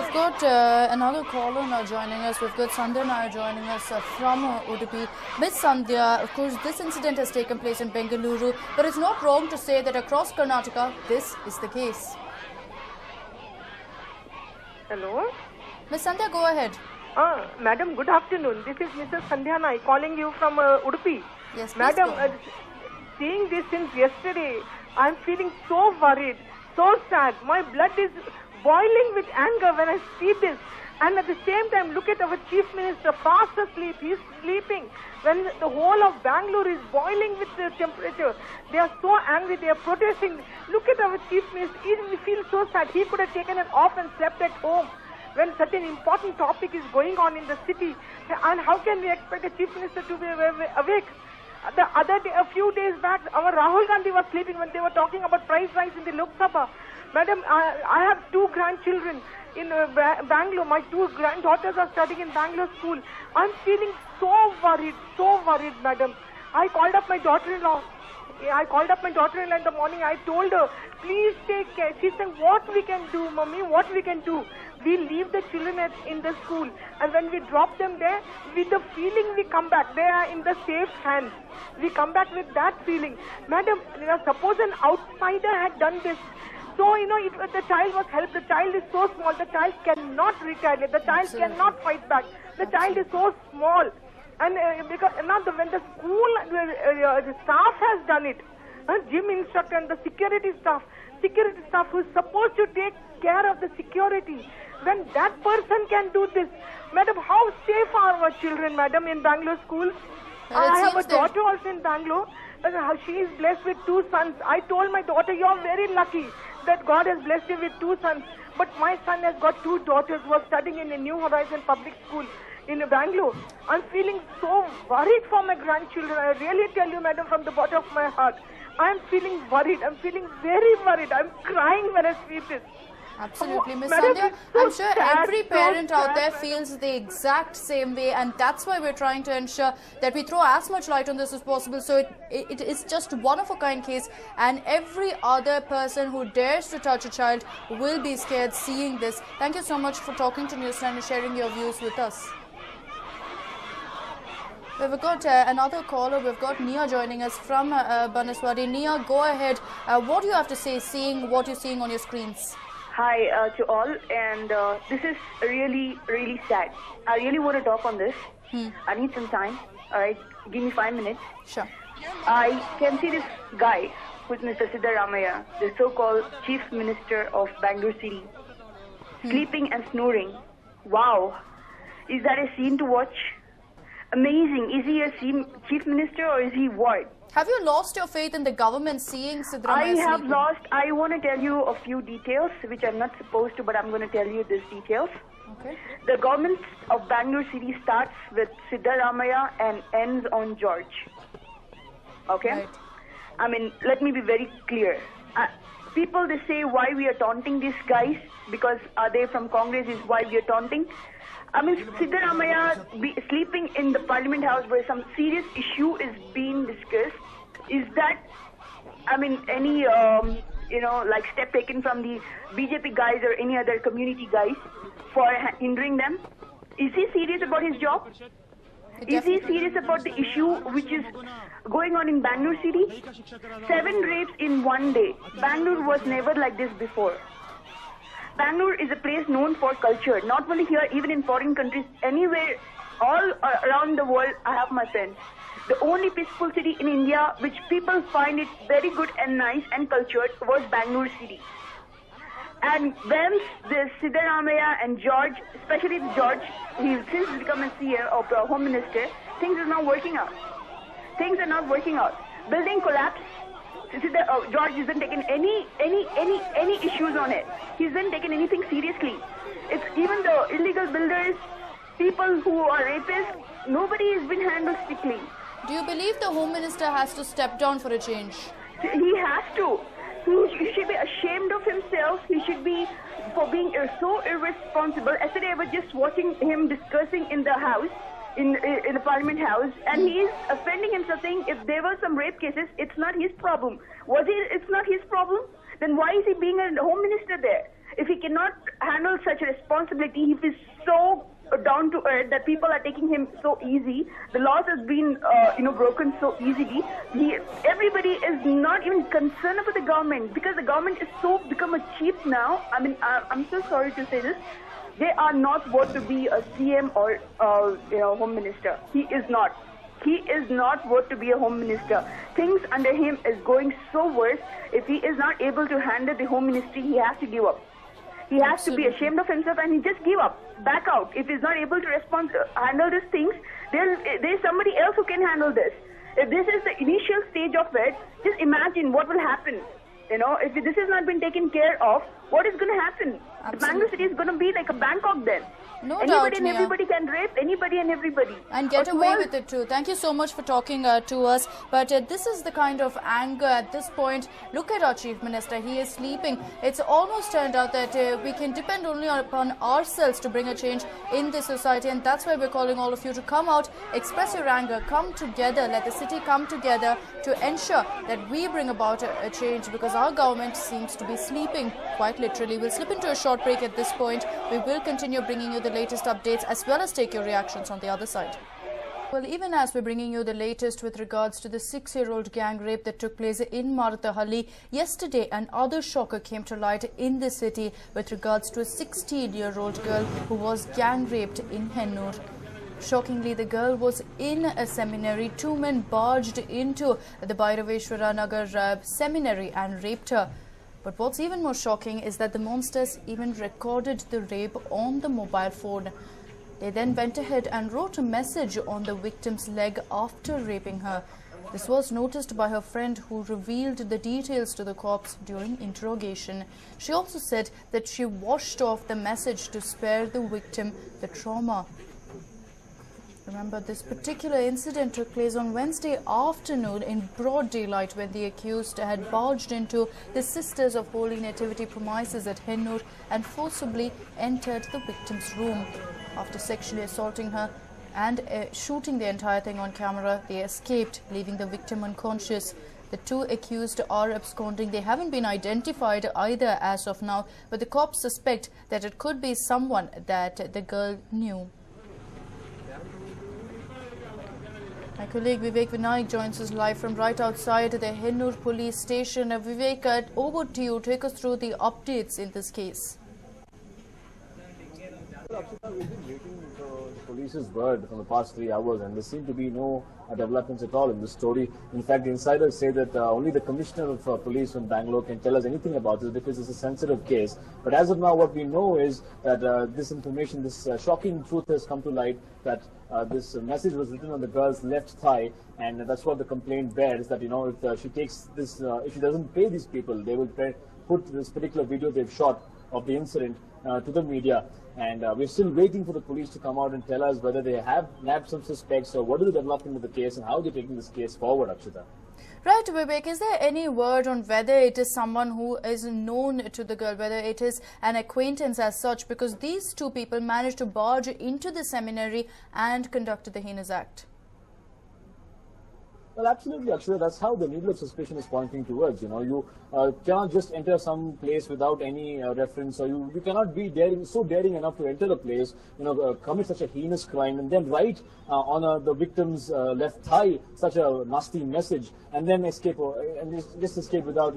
We've got another caller now joining us. We've got Sandhya now joining us from Udupi. Miss Sandhya, of course, this incident has taken place in Bengaluru, but it's not wrong to say that across Karnataka, this is the case. Hello? Miss Sandhya, go ahead. Madam, good afternoon. This is Mrs. Sandhya Nai calling you from Udupi. Yes, Madam, seeing this since yesterday, I'm feeling so worried, so sad. My blood is boiling with anger when I see this. And at the same time, look at our Chief Minister, fast asleep. He's sleeping when the whole of Bangalore is boiling with the temperature. They are so angry. They are protesting. Look at our Chief Minister. We feel so sad. He could have taken it off and slept at home when such an important topic is going on in the city. And how can we expect a Chief Minister to be awake? The other day, a few days back, our Rahul Gandhi was sleeping when they were talking about price rise in the Lok Sabha. Madam, I have two grandchildren in Bangalore. My two granddaughters are studying in Bangalore school. I'm feeling so worried, madam. I called up my daughter-in-law. In the morning. I told her, please take care. She said, what we can do, mommy, what we can do? We leave the children in the school, and when we drop them there, with the feeling we come back. They are in the safe hands. We come back with that feeling. Madam, suppose an outsider had done this. So, if the child was helped, the child is so small, the child cannot retaliate, the child cannot fight back. The child is so small. And because now when the school, the staff has done it, gym instructor and the security staff who is supposed to take care of the security, when that person can do this, madam, how safe are our children, madam, in Bangalore schools? I have a daughter also in Bangalore. She is blessed with two sons. I told my daughter, you are very lucky that God has blessed you with two sons. But my son has got two daughters who are studying in a New Horizon public school in Bangalore. I'm feeling so worried for my grandchildren. I really tell you, madam, from the bottom of my heart, I'm feeling worried. I'm feeling very worried. I'm crying when I see this. Absolutely, Ms. Sandhya. I'm sure every parent out there feels the exact same way, and that's why we're trying to ensure that we throw as much light on this as possible. So it is just one-of-a-kind case, and every other person who dares to touch a child will be scared seeing this. Thank you so much for talking to News9 and sharing your views with us. We've got another caller. We've got Nia joining us from Banaswadi. Nia, go ahead. What do you have to say, seeing what you're seeing on your screens? Hi to all, and this is really, really sad. I really want to talk on this. I need some time. All right, give me 5 minutes. Sure. I can see this guy with Mr. Siddaramaiah, the so-called Chief Minister of Bangalore City, sleeping and snoring. Wow, is that a scene to watch? Amazing. Is he a Chief Minister or is he what? Have you lost your faith in the government seeing Siddaramaiah I have sleeping? lost. I want to tell you a few details, which I'm not supposed to, but I'm going to tell you these details. Okay. The government of Bangalore City starts with Siddaramaiah and ends on George. Okay? Right. I mean, let me be very clear. People, they say why we are taunting these guys, because are they from Congress is why we are taunting. I mean, Siddaramaiah sleeping in the Parliament House where some serious issue is being discussed. Is that, I mean, any, like step taken from the BJP guys or any other community guys for hindering them? Is he serious about his job? Is he serious about the issue which is going on in Bangalore City? 7 rapes in one day. Bangalore was never like this before. Bangalore is a place known for culture, not only here, even in foreign countries, anywhere, all around the world, I have my friends. The only peaceful city in India which people find it very good and nice and cultured was Bangalore City. And when the Siddaramaiah and George, especially George, since he's become a CM or Home Minister, things are not working out. Things are not working out. Building collapse. George hasn't taken any issues on it. He hasn't taken anything seriously. It's even the illegal builders, people who are rapists, nobody has been handled strictly. Do you believe the Home Minister has to step down for a change? He has to. He should be ashamed of himself. He should be for being so irresponsible. Yesterday I was just watching him discussing in the house. In the Parliament House, and he is offending himself, saying if there were some rape cases, it's not his problem. It's not his problem? Then why is he being a Home Minister there? if he cannot handle such a responsibility, if he's so down to earth that people are taking him so easy, the laws has been broken so easily. Everybody is not even concerned about the government, because the government is so become a cheap now. I mean, I'm so sorry to say this. They are not worth to be a CM or home minister. He is not. He is not worth to be a home minister. Things under him is going so worse. If he is not able to handle the home ministry, he has to give up. He has to be ashamed of himself and he just give up, back out. If he's not able to handle these things, there's somebody else who can handle this. If this is the initial stage of it, just imagine what will happen. If this has not been taken care of, what is going to happen? Absolutely. Bangalore city is going to be like a Bangkok then. No Anybody doubt, and Mia. everybody can rape anybody and everybody. And get A away small- with it too. Thank you so much for talking to us. But this is the kind of anger at this point. Look at our Chief Minister. He is sleeping. It's almost turned out that we can depend only upon ourselves to bring a change in this society. And that's why we're calling all of you to come out, express your anger, come together, let the city come together to ensure that we bring about a change, because our government seems to be sleeping, quite literally. We'll slip into a short break at this point. We will continue bringing you the latest updates as well as take your reactions on the other side. Well, even as we're bringing you the latest with regards to the 6-year-old gang rape that took place in Marathahalli yesterday, another shocker came to light in the city with regards to a 16-year-old girl who was gang raped in Hennur. Shockingly, the girl was in a seminary. Two men barged into the Bhairaveshwara Nagar seminary and raped her. But what's even more shocking is that the monsters even recorded the rape on the mobile phone. They then went ahead and wrote a message on the victim's leg after raping her. This was noticed by her friend, who revealed the details to the cops during interrogation. She also said that she washed off the message to spare the victim the trauma. Remember, this particular incident took place on Wednesday afternoon in broad daylight, when the accused had barged into the Sisters of Holy Nativity premises at Hennur and forcibly entered the victim's room. After sexually assaulting her and shooting the entire thing on camera, they escaped, leaving the victim unconscious. The two accused are absconding. They haven't been identified either as of now, but the cops suspect that it could be someone that the girl knew. My colleague Vivek Vinayak joins us live from right outside the Hennur police station. Vivek, over to you. Take us through the updates in this case. Well, Akshita, we've been waiting for the police's word from the past 3 hours, and there seem to be no developments at all in this story. In fact, the insiders say that only the commissioner of police from Bangalore can tell us anything about this, because it's a sensitive case. But as of now, what we know is that this information, this shocking truth has come to light, that this message was written on the girl's left thigh, and that's what the complaint bears, that, if she takes this, if she doesn't pay these people, they will put this particular video they've shot of the incident to the media. And we're still waiting for the police to come out and tell us whether they have nabbed some suspects, or what is the development of the case and how they're taking this case forward, Akshita. Right, Vivek, is there any word on whether it is someone who is known to the girl, whether it is an acquaintance as such? Because these two people managed to barge into the seminary and conducted the heinous act. Well, absolutely, Akshata. That's how the needle of suspicion is pointing towards. You cannot just enter some place without any reference, or you cannot be so daring enough to enter a place, commit such a heinous crime, and then write on the victim's left thigh such a nasty message, and then escape, and just escape without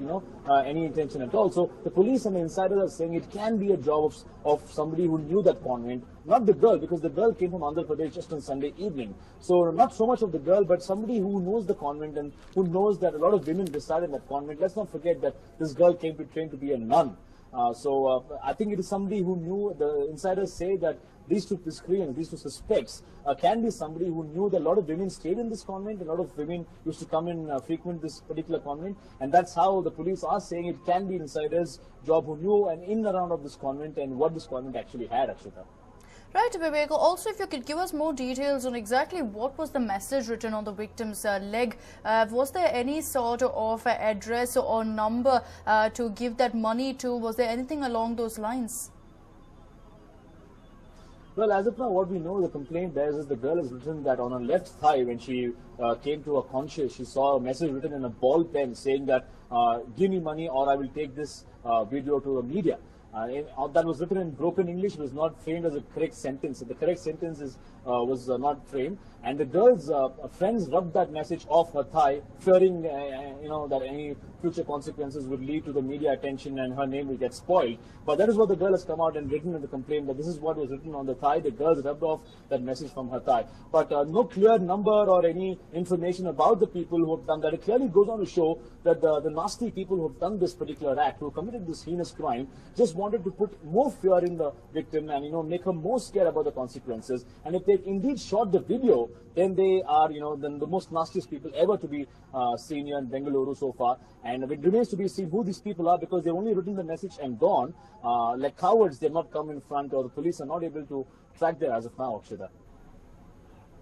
any intention at all. So the police and the insiders are saying it can be a job of somebody who knew that convent. Not the girl, because the girl came from Andhra Pradesh just on Sunday evening. So not so much of the girl, but somebody who knows the convent and who knows that a lot of women reside in that convent. Let's not forget that this girl came to train to be a nun. So I think it is somebody who knew. The insiders say that these two miscreants, these two suspects, can be somebody who knew that a lot of women stayed in this convent, a lot of women used to come and frequent this particular convent, and that's how the police are saying it can be insiders' job who knew and in and around of this convent and what this convent actually had, Akshita. Right, Vivek. Also, if you could give us more details on exactly what was the message written on the victim's leg. Was there any sort of address or number to give that money to? Was there anything along those lines? Well, as of now, what we know, the complaint bears is the girl has written that on her left thigh, when she came to her conscious, she saw a message written in a ball pen saying that, give me money or I will take this video to the media. That was written in broken English, was not framed as a correct sentence. The correct sentence was not framed, and the girl's friends rubbed that message off her thigh, fearing that any future consequences would lead to the media attention and her name will get spoiled. But that is what the girl has come out and written in the complaint, that this is what was written on the thigh. The girls rubbed off that message from her thigh. But no clear number or any information about the people who have done that. It clearly goes on to show that the nasty people who have done this particular act, who committed this heinous crime, just wanted to put more fear in the victim and make her more scared about the consequences. And if they indeed shot the video, then they are then the most nastiest people ever to be seen here in Bengaluru so far. And it remains to be seen who these people are, because they've only written the message and gone. Like cowards, they've not come in front, or the police are not able to track them as of now, Akshita.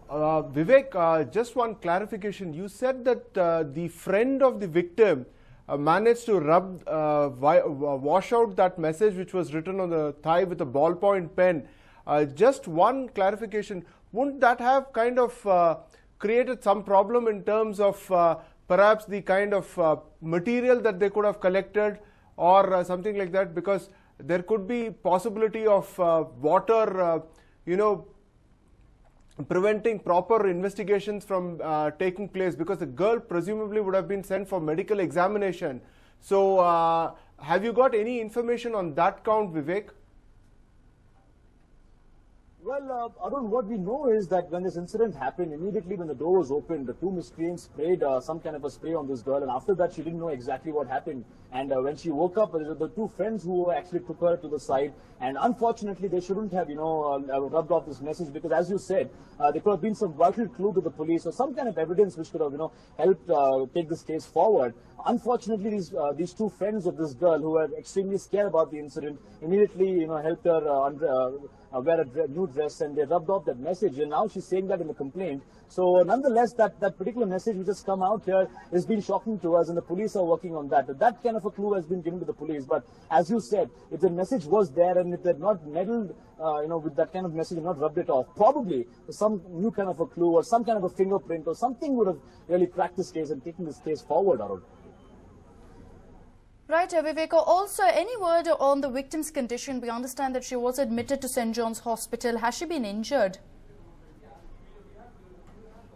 Vivek, just one clarification. You said that the friend of the victim managed to wash out that message which was written on the thigh with a ballpoint pen. Just one clarification. Wouldn't that have kind of created some problem in terms of perhaps the kind of material that they could have collected or something like that? Because there could be possibility of water, preventing proper investigations from taking place, because the girl presumably would have been sent for medical examination. So have you got any information on that count, Vivek? Well, Arun, what we know is that when this incident happened, immediately when the door was opened, the two miscreants sprayed some kind of a spray on this girl, and after that she didn't know exactly what happened. And when she woke up, the two friends who actually took her to the side, and unfortunately they shouldn't have, rubbed off this message, because as you said, there could have been some vital clue to the police or some kind of evidence which could have, helped take this case forward. Unfortunately, these two friends of this girl, who were extremely scared about the incident, immediately, helped her wear a new dress, and they rubbed off that message, and now she's saying that in the complaint. So nonetheless, that particular message which has come out here has been shocking to us, and the police are working on that. That kind of a clue has been given to the police. But as you said, if the message was there and if they'd not meddled, with that kind of message and not rubbed it off, probably some new kind of a clue or some kind of a fingerprint or something would have really cracked this case and taken this case forward, Arun. Right, Vivek. Also, any word on the victim's condition? We understand that she was admitted to St. John's Hospital. Has she been injured?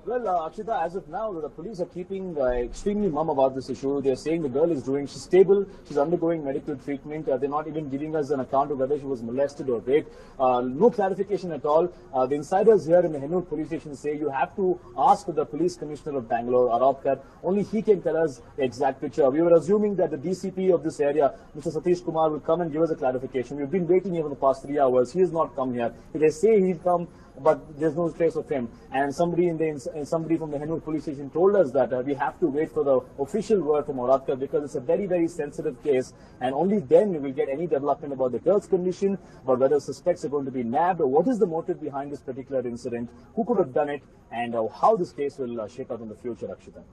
Well, Akshita, as of now, the police are keeping extremely mum about this issue. They're saying the girl she's stable, she's undergoing medical treatment. They're not even giving us an account of whether she was molested or raped. No clarification at all. The insiders here in the Hennur police station say you have to ask the police commissioner of Bangalore, Aradkar. Only he can tell us the exact picture. We were assuming that the DCP of this area, Mr. Satish Kumar, will come and give us a clarification. We've been waiting here for the past 3 hours. He has not come here. They say he'll come, but there's no trace of him. And somebody from the Hennur police station told us that we have to wait for the official word from Aradkar, because it's a very, very sensitive case, and only then we will get any development about the girl's condition, but whether suspects are going to be nabbed, or what is the motive behind this particular incident, who could have done it, and how this case will shape up in the future, Akshita.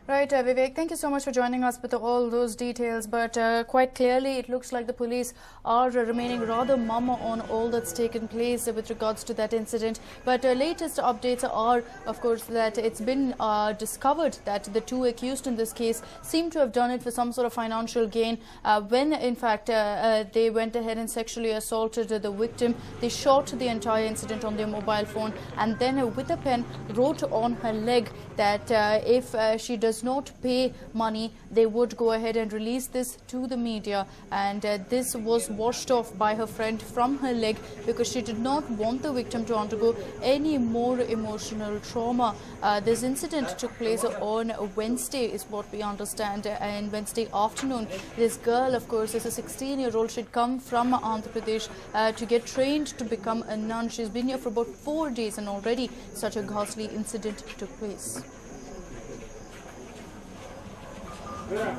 Right, Vivek, thank you so much for joining us with all those details. But quite clearly, it looks like the police are remaining rather mum on all that's taken place with regards to that incident. But latest updates are, of course, that it's been discovered that the two accused in this case seem to have done it for some sort of financial gain. When, in fact, they went ahead and sexually assaulted the victim, they shot the entire incident on their mobile phone, and then with a pen wrote on her leg that if she does not pay money, they would go ahead and release this to the media. And this was washed off by her friend from her leg, because she did not want the victim to undergo any more emotional trauma. This incident took place on Wednesday, is what we understand, and Wednesday afternoon. This girl, of course, is a 16-year-old. She'd come from Andhra Pradesh to get trained to become a nun. She's been here for about 4 days, and already such a ghastly incident took place. Yeah.